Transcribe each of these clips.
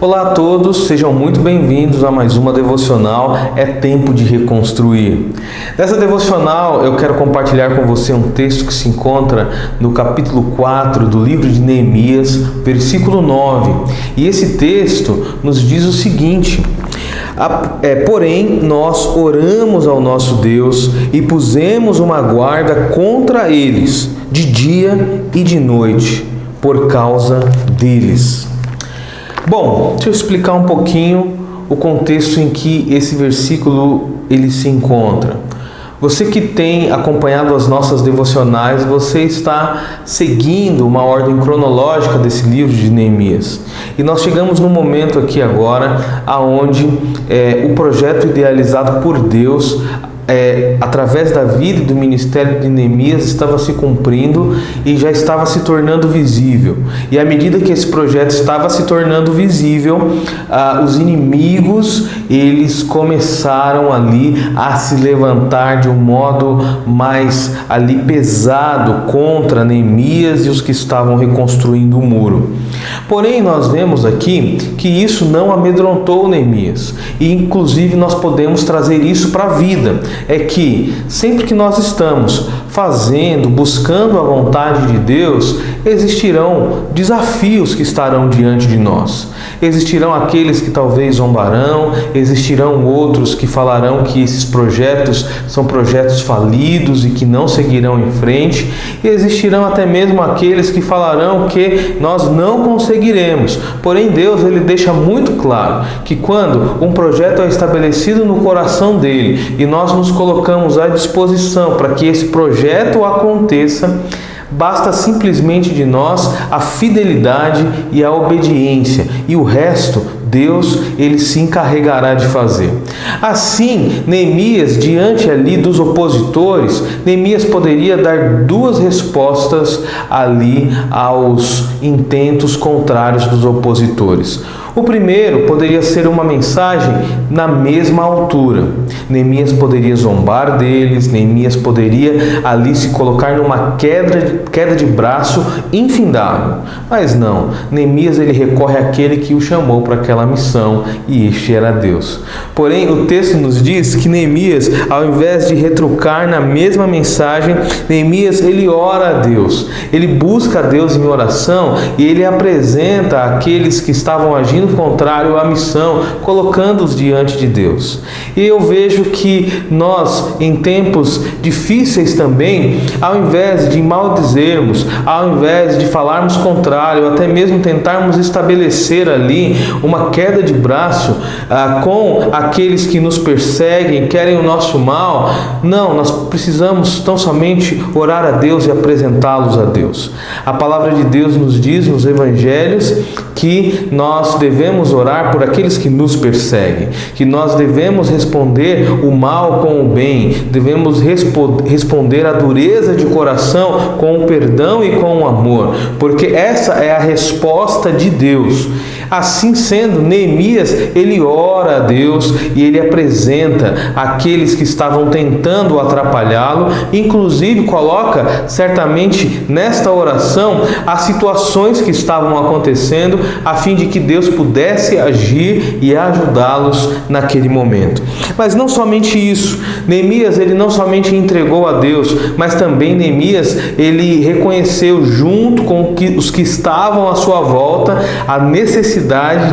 Olá a todos, sejam muito bem-vindos a mais uma devocional É Tempo de Reconstruir. Nessa devocional eu quero compartilhar com você um texto que se encontra no capítulo 4 do livro de Neemias, versículo 9. E esse texto nos diz o seguinte: porém nós oramos ao nosso Deus e pusemos uma guarda contra eles, de dia e de noite, por causa deles. Bom, deixa eu explicar um pouquinho o contexto em que esse versículo ele se encontra. Você que tem acompanhado as nossas devocionais, você está seguindo uma ordem cronológica desse livro de Neemias. E nós chegamos num momento aqui agora, aonde o projeto idealizado por Deus, através da vida e do ministério de Neemias, estava se cumprindo e já estava se tornando visível. E à medida que esse projeto estava se tornando visível, os inimigos eles começaram ali a se levantar de um modo mais ali pesado contra Neemias e os que estavam reconstruindo o muro. Porém, nós vemos aqui que isso não amedrontou Neemias, e inclusive nós podemos trazer isso para a vida. É que sempre que nós estamos buscando a vontade de Deus, existirão desafios que estarão diante de nós. Existirão aqueles que talvez zombarão, existirão outros que falarão que esses projetos são projetos falidos e que não seguirão em frente, e existirão até mesmo aqueles que falarão que nós não conseguiremos. Porém, Deus ele deixa muito claro que quando um projeto é estabelecido no coração dele e nós nos colocamos à disposição para que esse projeto aconteça, basta simplesmente de nós a fidelidade e a obediência, e o resto Deus ele se encarregará de fazer. Assim, Neemias, diante ali dos opositores, Neemias poderia dar duas respostas ali aos intentos contrários dos opositores. O primeiro poderia ser uma mensagem na mesma altura. Neemias poderia zombar deles, Neemias poderia ali se colocar numa queda de braço infindável. Mas não, Neemias ele recorre àquele que o chamou para aquela missão, e este era Deus. Porém, o texto nos diz que Neemias, ao invés de retrucar na mesma mensagem, Neemias ele ora a Deus, ele busca a Deus em oração e ele apresenta aqueles que estavam agindo contrário à missão, colocando-os diante de Deus. E eu vejo que nós, em tempos difíceis também, ao invés de maldizermos, ao invés de falarmos contrário, até mesmo tentarmos estabelecer ali uma queda de braço com aqueles que nos perseguem, querem o nosso mal, não, nós precisamos tão somente orar a Deus e apresentá-los a Deus. A palavra de Deus nos diz nos evangelhos que nós devemos orar por aqueles que nos perseguem, que nós devemos responder o mal com o bem, devemos responder a dureza de coração com o perdão e com o amor, porque essa é a resposta de Deus. Assim sendo, Neemias, ele ora a Deus e ele apresenta aqueles que estavam tentando atrapalhá-lo, inclusive coloca certamente nesta oração as situações que estavam acontecendo, a fim de que Deus pudesse agir e ajudá-los naquele momento. Mas não somente isso, Neemias ele não somente entregou a Deus, mas também Neemias ele reconheceu junto com os que estavam à sua volta a necessidade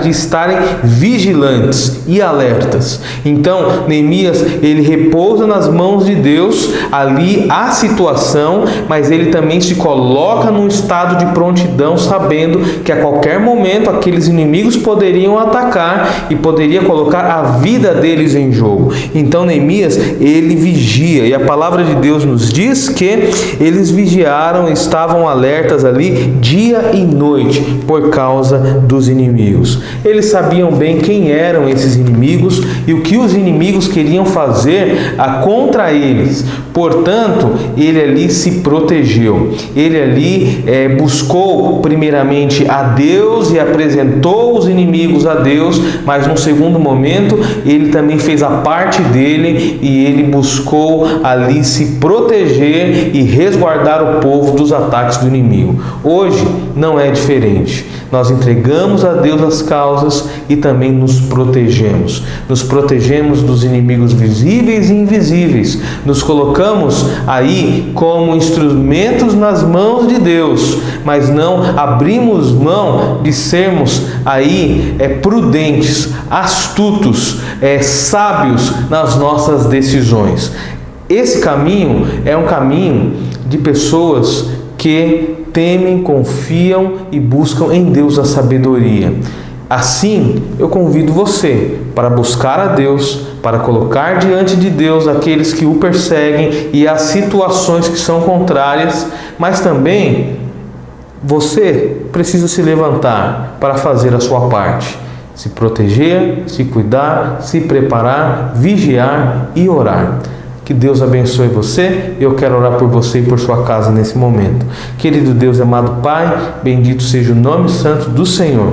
de estarem vigilantes e alertas. Então, Neemias, ele repousa nas mãos de Deus ali a situação, mas ele também se coloca num estado de prontidão, sabendo que a qualquer momento aqueles inimigos poderiam atacar e poderia colocar a vida deles em jogo. Então, Neemias, ele vigia, e a palavra de Deus nos diz que eles vigiaram, estavam alertas ali dia e noite por causa dos inimigos. Eles sabiam bem quem eram esses inimigos e o que os inimigos queriam fazer contra eles. Portanto, ele ali se protegeu. Ele ali buscou primeiramente a Deus e apresentou os inimigos a Deus, mas num segundo momento ele também fez a parte dele e ele buscou ali se proteger e resguardar o povo dos ataques do inimigo. Hoje não é diferente. nós entregamos a Deus as causas e também nos protegemos. Nos protegemos dos inimigos visíveis e invisíveis. Nos colocamos aí como instrumentos nas mãos de Deus, mas não abrimos mão de sermos aí prudentes, astutos, sábios nas nossas decisões. Esse caminho é um caminho de pessoas que temem, confiam e buscam em Deus a sabedoria. Assim, eu convido você para buscar a Deus, para colocar diante de Deus aqueles que o perseguem e as situações que são contrárias, mas também você precisa se levantar para fazer a sua parte. Se proteger, se cuidar, se preparar, vigiar e orar. Que Deus abençoe você. Eu quero orar por você e por sua casa nesse momento. Querido Deus, amado Pai, bendito seja o nome santo do Senhor.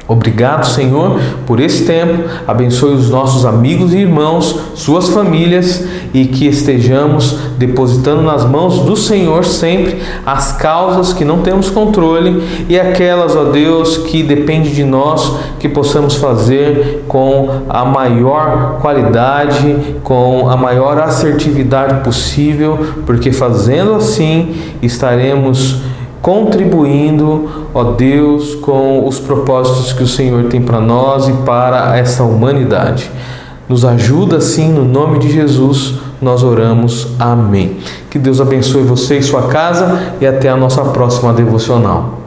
Obrigado, Senhor, por esse tempo. Abençoe os nossos amigos e irmãos, suas famílias, e que estejamos depositando nas mãos do Senhor sempre as causas que não temos controle e aquelas, ó Deus, que dependem de nós, que possamos fazer com a maior qualidade, com a maior assertividade possível, porque fazendo assim estaremos contribuindo, ó Deus, com os propósitos que o Senhor tem para nós e para essa humanidade. Nos ajuda assim, no nome de Jesus, nós oramos. Amém. Que Deus abençoe você e sua casa e até a nossa próxima devocional.